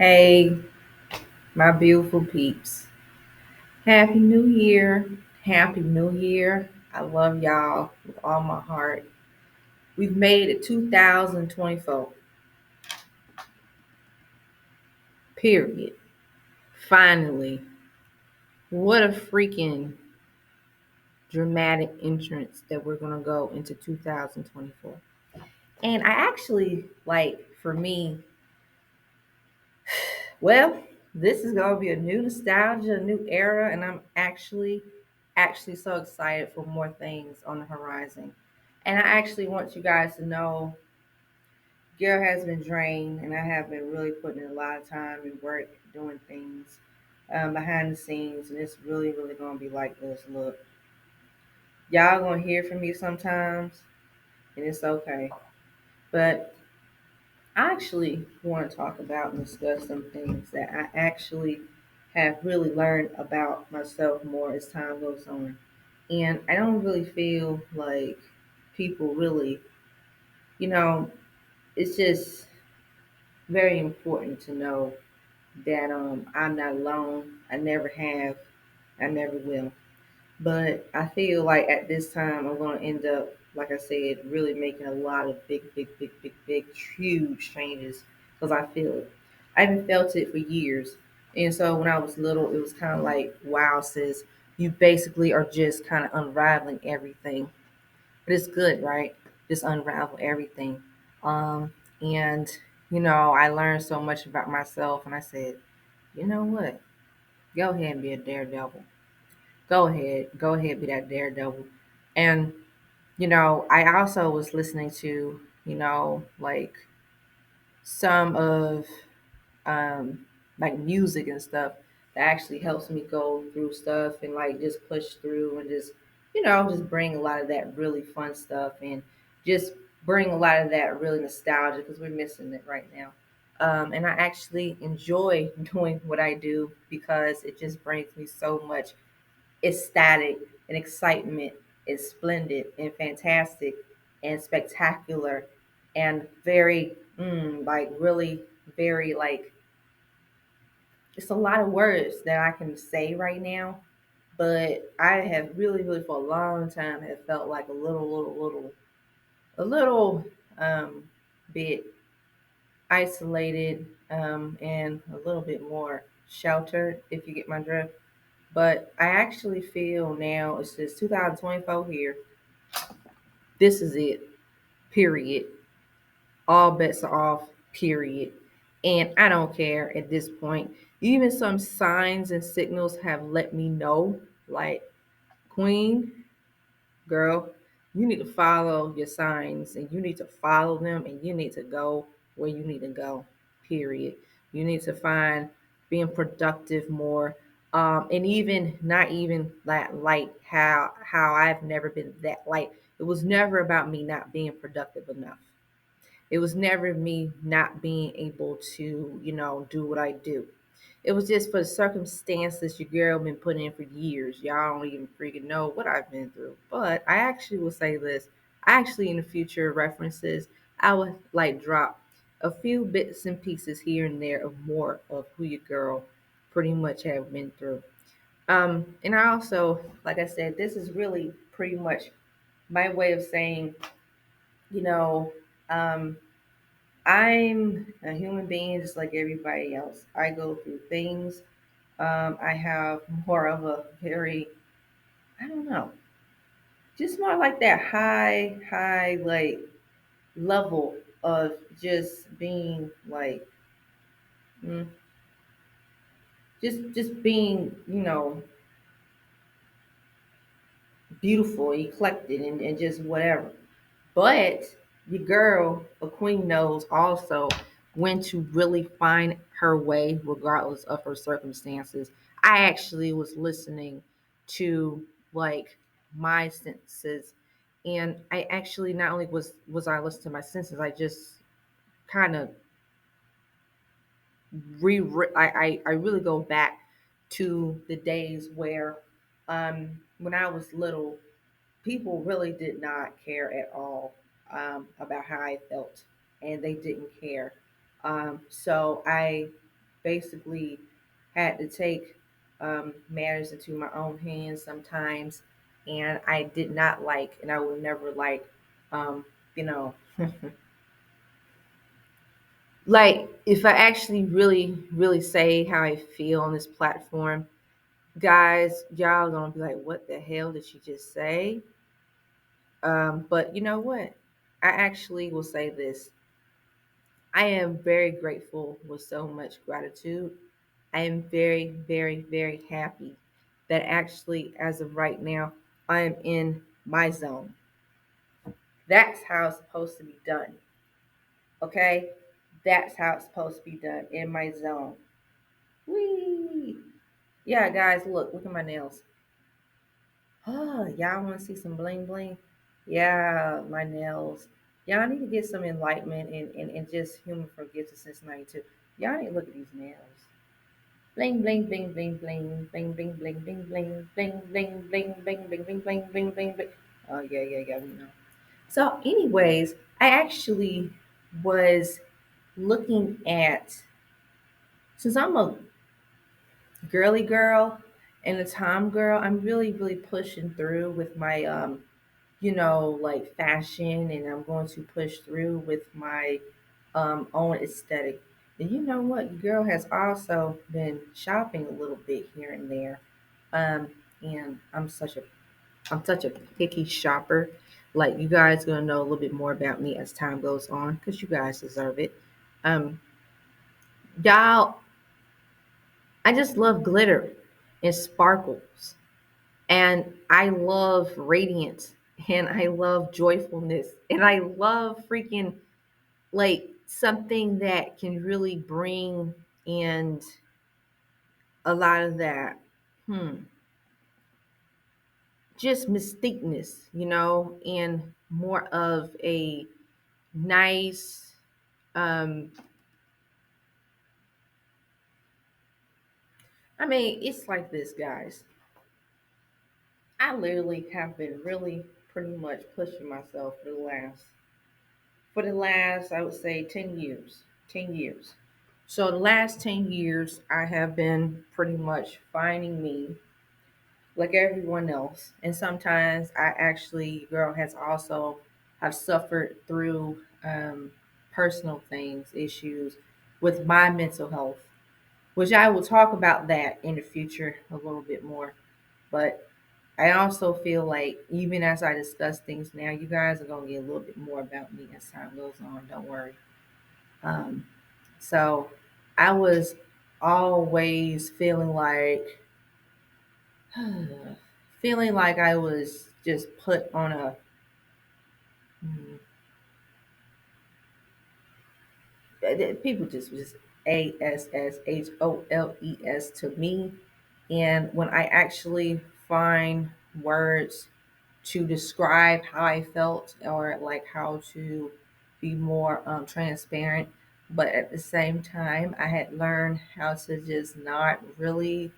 Hey, my beautiful peeps. Happy New Year. Happy New Year. I love y'all with all my heart. We've made it 2024, period. Finally. What a freaking dramatic entrance that we're going to go into 2024. And I actually, for me, well, this is going to be a new nostalgia, a new era, and I'm actually so excited for more things on the horizon. And I actually want you guys to know Gil has been drained, and I have been really putting in a lot of time and work doing things behind the scenes, and it's really going to be like this. Look, y'all going to hear from me sometimes, and it's okay. But I actually want to talk about and discuss some things that I actually have really learned about myself more as time goes on. And I don't really feel like people really, you know, it's just very important to know that I'm not alone. I never have, I never will. But I feel like at this time I'm going to end up, like I said, really making a lot of big, huge changes because I feel it. I haven't felt it for years. And so when I was little, it was kind of like, wow, sis, you basically are just kind of unraveling everything. But it's good, right? Just unravel everything. Um, and, I learned so much about myself and I said, you know what? Go ahead and be a daredevil. Go ahead, be that daredevil. And I also was listening to some of um, like music and stuff that actually helps me go through stuff and like just push through and just just bring a lot of that really fun stuff and just bring a lot of that really nostalgia because we're missing it right now. And I actually enjoy doing what I do because it just brings me so much ecstatic and excitement is splendid and fantastic and spectacular and very like really very like it's a lot of words that I can say right now, but I have really for a long time have felt like a little bit isolated and a little bit more sheltered, if you get my drift. But I actually feel now it's just 2024 here. This is it. Period. All bets are off. Period. And I don't care at this point. Even some signs and signals have let me know, like, Queen, girl, you need to follow your signs and you need to follow them and you need to go where you need to go. Period. You need to find being productive more. And even not even that light how I've never been that light. It was never about me not being productive enough. It was never me not being able to, do what I do. It was just for the circumstances your girl been put in for years. Y'all don't even freaking know what I've been through. But I actually will say this. I actually in the future references, I would like drop a few bits and pieces here and there of more of who your girl pretty much have been through. And I also, like I said, this is really pretty much my way of saying, you know, um, I'm a human being just like everybody else. I go through things. I have more of a very, I don't know, just more like that high, like level of just being like, mm, just being, beautiful, eclectic, and just whatever. But the girl, a queen, knows also when to really find her way, regardless of her circumstances. I actually was listening to like my senses, and I actually not only was I listening to my senses, I just kind of I really go back to the days where when I was little people really did not care at all about how I felt, and they didn't care. So I basically had to take matters into my own hands sometimes, and I did not like, and I would never like, you know, like if I actually really say how I feel on this platform, guys, y'all gonna be like, "What the hell did she just say?" But you know what? I actually will say this. I am very grateful with so much gratitude. I am very happy that actually, as of right now, I am in my zone. That's how it's supposed to be done. Okay? That's how it's supposed to be done in my zone. Whee! Yeah, guys, look at my nails. Oh, y'all want to see some bling bling? Yeah, my nails. Y'all need to get some enlightenment and just human forgiveness since 92. Y'all need to look at these nails. Bling bling bling bling bling bling bling bling bling bling bling bling bling bling bling bling bling bling bling bling. Oh yeah, we know. So, anyways, I actually was looking at, since I'm a girly girl and a tom girl, I'm really pushing through with my like fashion, and I'm going to push through with my own aesthetic. And you know what? Your girl has also been shopping a little bit here and there. And I'm such a picky shopper. Like, you guys gonna know a little bit more about me as time goes on because you guys deserve it. Um, y'all, I just love glitter and sparkles, and I love radiance, and I love joyfulness, and I love freaking like something that can really bring in a lot of that, hmm, just mystiqueness, and more of a nice, um, I mean, it's like this, guys. I literally have been really pretty much pushing myself for the last, I would say, 10 years. 10 years. So the last 10 years, I have been pretty much finding me like everyone else. And sometimes I actually, girl, has also have suffered through personal things, issues with my mental health, which I will talk about that in the future a little bit more. But I also feel like even as I discuss things now, you guys are gonna get a little bit more about me as time goes on. Don't worry. Um, so I was always feeling like I was just put on a, mm, people just ASSHOLES to me. And when I actually find words to describe how I felt, or like how to be more transparent, but at the same time, I had learned how to just not really,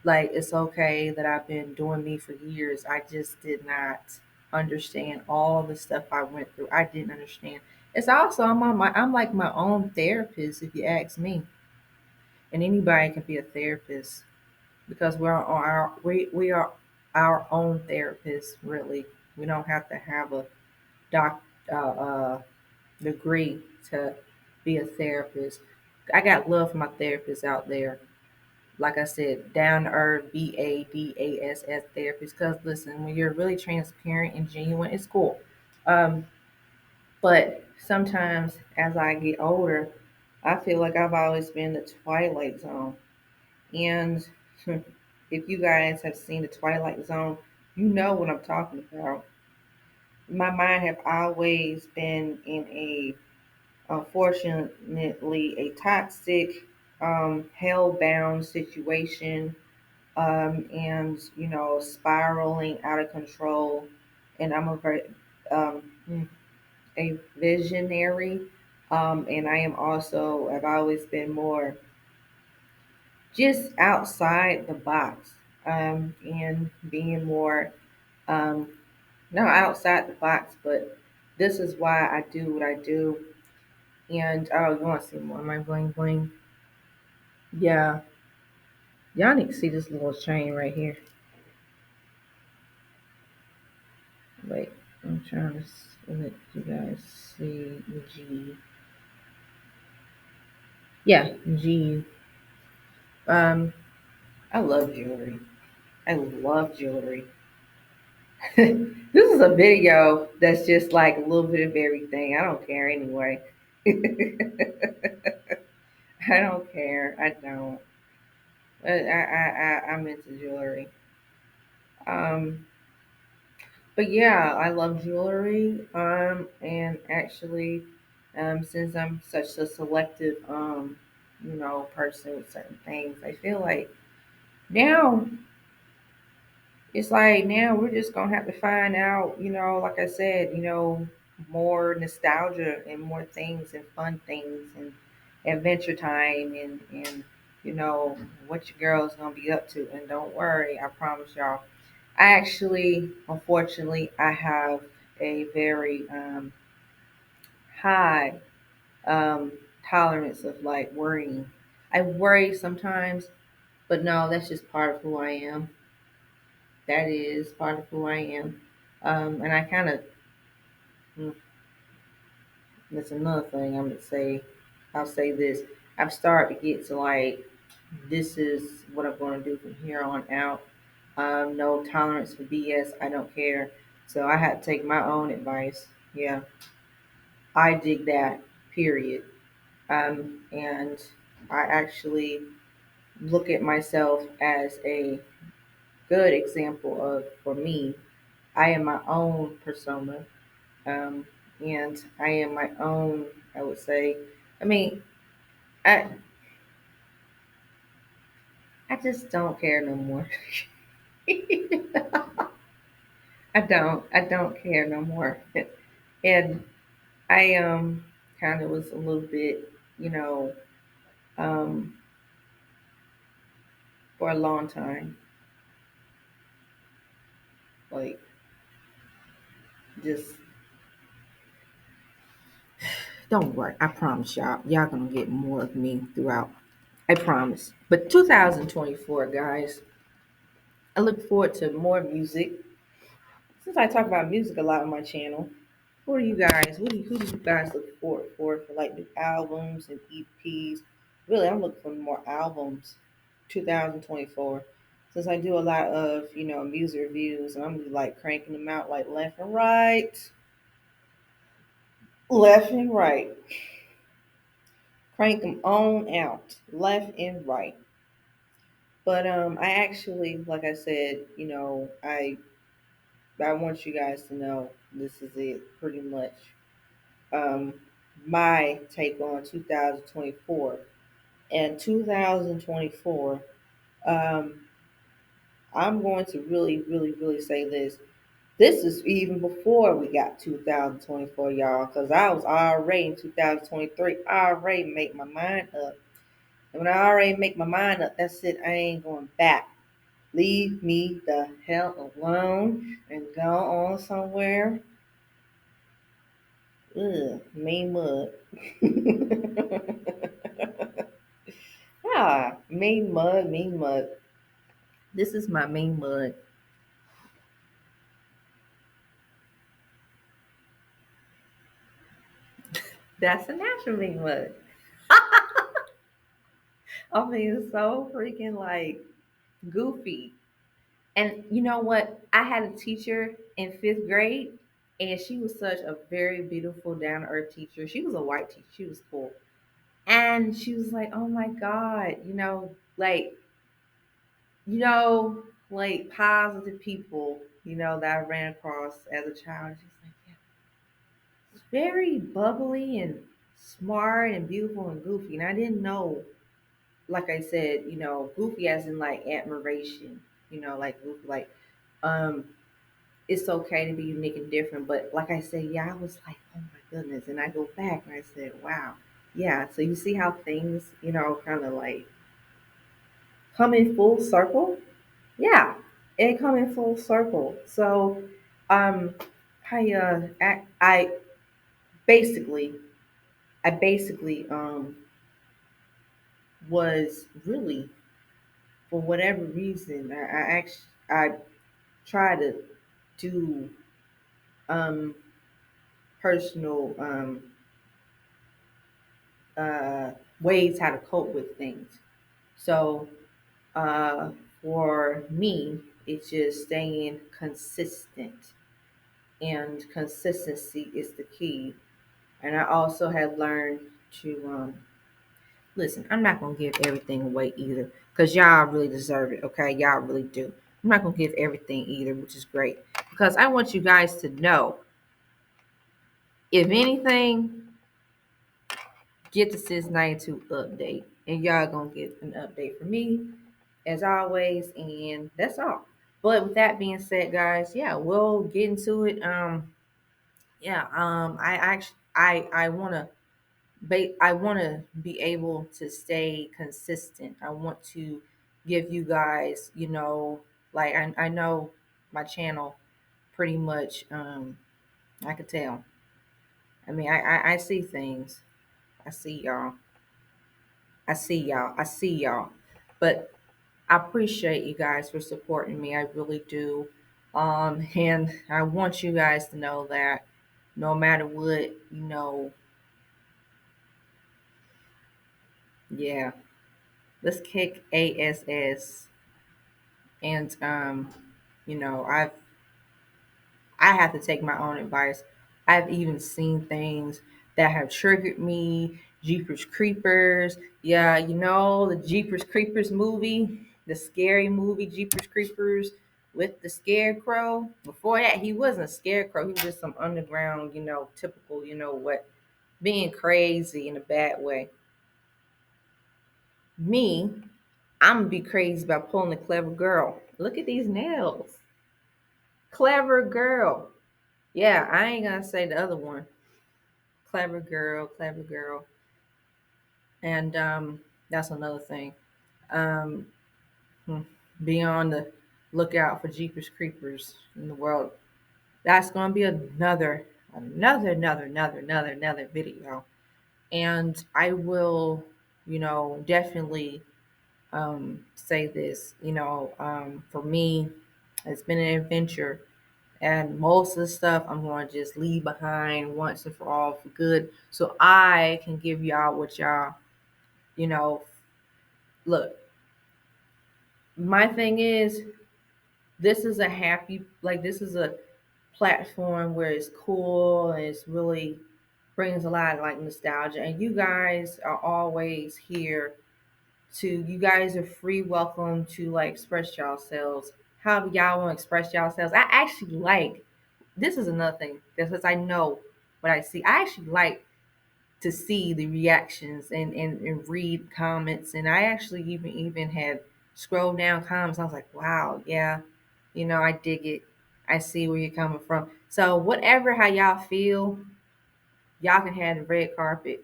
like, it's okay that I've been doing me for years. I just did not understand all the stuff I went through. I didn't understand. It's also, I'm like my own therapist, if you ask me. And anybody can be a therapist because we are our own therapists. Really, we don't have to have a doc degree to be a therapist. I got love for my therapists out there. Like I said, down to earth, BADASS therapist. Because listen, when you're really transparent and genuine, it's cool. Um, but sometimes as I get older, I feel like I've always been the Twilight Zone. And if you guys have seen the Twilight Zone, you know what I'm talking about. My mind have always been in a, unfortunately, a toxic, hell-bound situation, and spiraling out of control. And I'm a visionary, and I am also, I've always been more just outside the box, and being more, um, not outside the box, but this is why I do what I do. And oh, you want to see more of my bling bling? Yeah, y'all need to see this little chain right here. Wait, I'm trying to let you guys see the G. Yeah, G. Um, I love jewelry. I love jewelry. This is a video that's just like a little bit of everything. I don't care anyway. I don't care. I don't. I'm into jewelry. Um, but yeah, I love jewelry. And actually, since I'm such a selective, person with certain things, I feel like now it's like now we're just gonna have to find out, like I said, more nostalgia and more things and fun things and adventure time and what your girl's gonna be up to. And don't worry, I promise y'all. I actually, unfortunately, I have a very high um, tolerance of like worrying. I worry sometimes, but no, that's just part of who I am. That is part of who I am. And I kind of, that's another thing I'm going to say. I'll say this. I've started to get to like, this is what I'm going to do from here on out. No tolerance for BS. I don't care. So I had to take my own advice. Yeah, I dig that, period. And I actually look at myself as a good example of, for me, I am my own persona. um, and I am my own. I would say, I mean, I I just don't care no more. I don't care no more. And I kind of was a little bit, you know, um, for a long time, like just don't worry. I promise y'all gonna get more of me throughout. I promise. But 2024, guys, I look forward to more music. Since I talk about music a lot on my channel, who are you guys? Who do you guys look forward for like new albums and EPs? Really, I'm looking for more albums. 2024. Since I do a lot of music reviews, and I'm just like cranking them out like left and right, crank them on out, left and right. But I actually, like I said, I want you guys to know this is it pretty much. Um, my take on 2024. And 2024, um, I'm going to really, really, really say this. This is even before we got 2024, y'all, because I was already in 2023. I already made my mind up. And when I already make my mind up, that's it. I ain't going back. Leave me the hell alone and go on somewhere. Ugh, mean mud. Ah, mean mud, mean mud. This is my mean mud. That's a natural mean mud. I mean, it's so freaking like goofy. And you know what? I had a teacher in fifth grade, and she was such a very beautiful, down to earth teacher. She was a white teacher. She was cool. And she was like, oh my God, you know, like positive people, that I ran across as a child. She's like, yeah, it's very bubbly and smart and beautiful and goofy. And I didn't know, like I said, goofy as in like admiration, like goofy, like, um, it's okay to be unique and different. But like I said, yeah, I was like, oh my goodness. And I go back and I said, wow. Yeah. So you see how things, kind of like come in full circle? Yeah, it come in full circle. So, um, I basically, I basically was really, for whatever reason, I try to do um personal uh ways how to cope with things. So uh for me, it's just staying consistent, and consistency is the key. And I also have learned to listen. I'm not gonna give everything away either, because y'all really deserve it. Okay, y'all really do. I'm not gonna give everything either, which is great, because I want you guys to know, if anything, get the Sis 92 update, and y'all gonna get an update from me as always, and that's all. But with that being said, guys, yeah, we'll get into it. Yeah, I actually, I wanna I want to be able to stay consistent. I want to give you guys, like I know my channel pretty much. I could tell. I mean, I see things. I see y'all. I see y'all. I see y'all. But I appreciate you guys for supporting me. I really do. And I want you guys to know that no matter what, yeah, let's kick ASS. And you know i've I have to take my own advice. I've even seen things that have triggered me. Jeepers Creepers, yeah, the Jeepers Creepers movie, the scary movie Jeepers Creepers with the scarecrow. Before that, he wasn't a scarecrow, he was just some underground, typical, what, being crazy in a bad way. Me, I'm gonna be crazy about pulling a clever girl. Look at these nails. Clever girl. Yeah, I ain't gonna say the other one. Clever girl, clever girl. And that's another thing. Um, hmm, be on the lookout for Jeepers Creepers in the world. That's gonna be another video. And I will, definitely say this. For me, it's been an adventure. And most of the stuff I'm going to just leave behind once and for all for good. So I can give y'all what y'all, you know, look, my thing is, this is a happy, like, this is a platform where it's cool and it's really brings a lot of like nostalgia. And you guys are always here you guys are free welcome to like express yourselves however y'all want to express yourselves. I actually like, this is another thing, because I know what I see. I actually like to see the reactions and read comments. And I actually even had scrolled down comments. I was like, wow, yeah, I dig it. I see where you're coming from. So whatever how y'all feel, y'all can have the red carpet.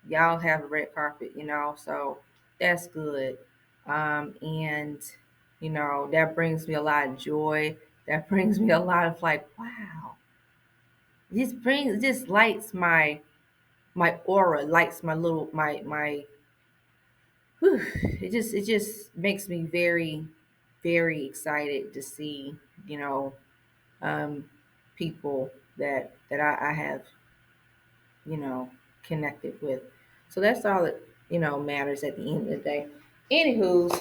Y'all have a red carpet, so that's good. And that brings me a lot of joy. That brings me a lot of like, wow. This lights my aura, lights my little my whew, it just makes me very, very excited to see, you know, um people that I have, you know, connected with. So that's all that, matters at the end of the day. Anywho's,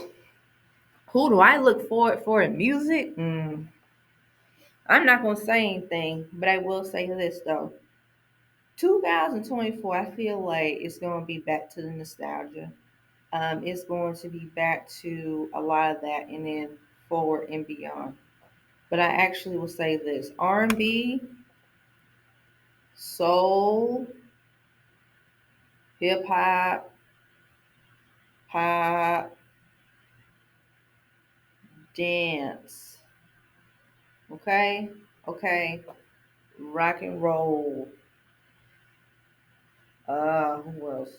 who do I look forward for in music? I'm not gonna say anything, but I will say this though. 2024, I feel like it's gonna be back to the nostalgia. It's going to be back to a lot of that, and then forward and beyond. But I actually will say this: R&B, soul, hip hop, pop, dance. Okay, okay, rock and roll. Who else?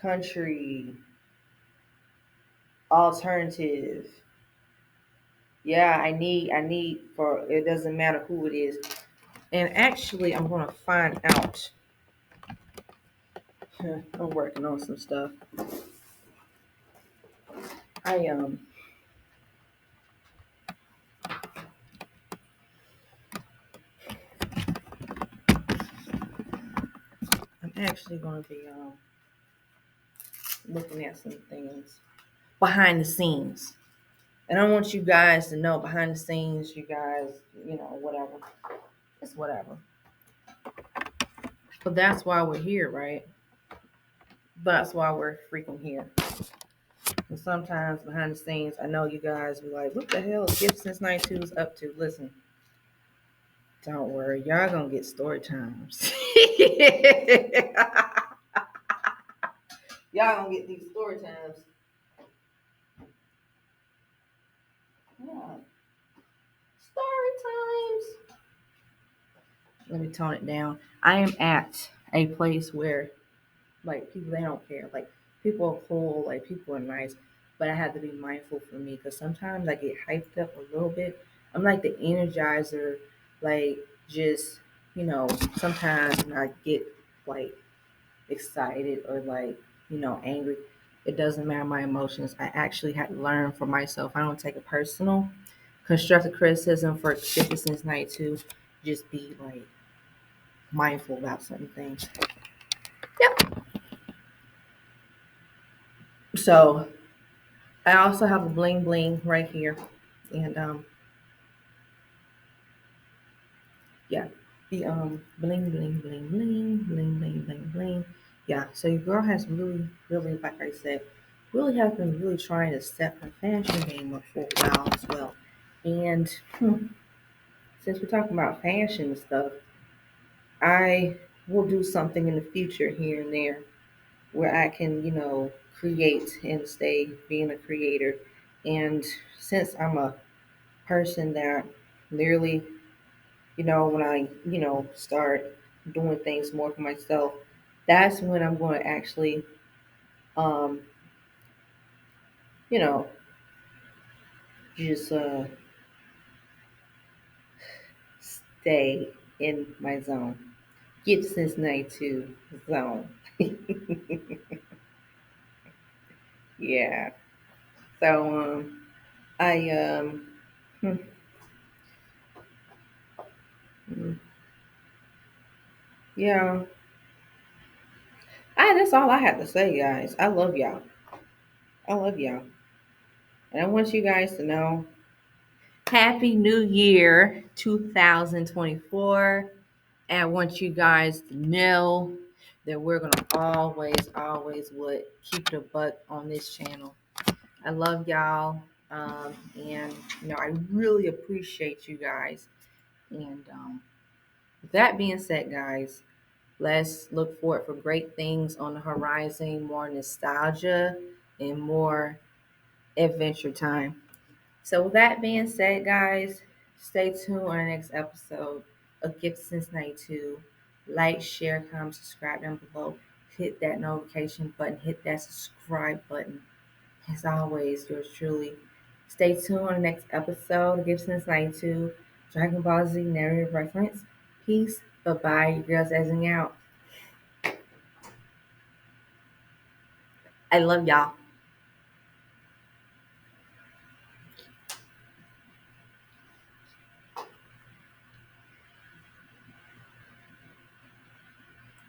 Country, alternative. Yeah, I need for it doesn't matter who it is. And actually, I'm gonna find out I'm working on some stuff. I I'm actually gonna be looking at some things behind the scenes. And I want you guys to know behind the scenes, you guys, whatever. It's whatever. But that's why we're here, right? That's why we're freaking here. And sometimes behind the scenes, I know you guys be like, what the hell is Gibson's Night Twos up to? Listen, don't worry. Y'all gonna get story times. Y'all gonna get these story times. Yeah. Story times. Let me tone it down. I am at a place where like people they don't care. Like people are cool, like people are nice. But I have to be mindful for me because sometimes I get hyped up a little bit. I'm like the energizer, like just sometimes when I get like excited or like, angry. It doesn't matter my emotions. I actually had to learn for myself. I don't take it personal. Constructive criticism for Dickinson's night to just be like mindful about certain things. Yep. So I also have a bling bling right here. And yeah. The bling bling bling bling bling bling bling bling. Yeah, so your girl has really, really, like I said, really have been really trying to step her fashion game up for a while as well. And since we're talking about fashion and stuff, I will do something in the future here and there where I can, create and stay being a creator. And since I'm a person that literally, when I, start doing things more for myself, that's when I'm going to actually, um, you know, just stay in my zone. Get Cincinnati to zone. Yeah. So I hmm, hmm, yeah. That's all I have to say, guys. I love y'all. I love y'all. And I want you guys to know Happy New Year 2024. And I want you guys to know that we're gonna always, always would keep the butt on this channel. I love y'all. And I really appreciate you guys. And with that being said, guys, let's look forward for great things on the horizon, more nostalgia and more adventure time. So with that being said, guys, stay tuned on the next episode of Gibson's Night 2. Like, share, comment, subscribe down below. Hit that notification button. Hit that subscribe button. As always, yours truly. Stay tuned on the next episode of Gibson's Night 2. Dragon Ball Z narrative reference. Peace. Bye-bye. Your girls ezzing out. I love y'all.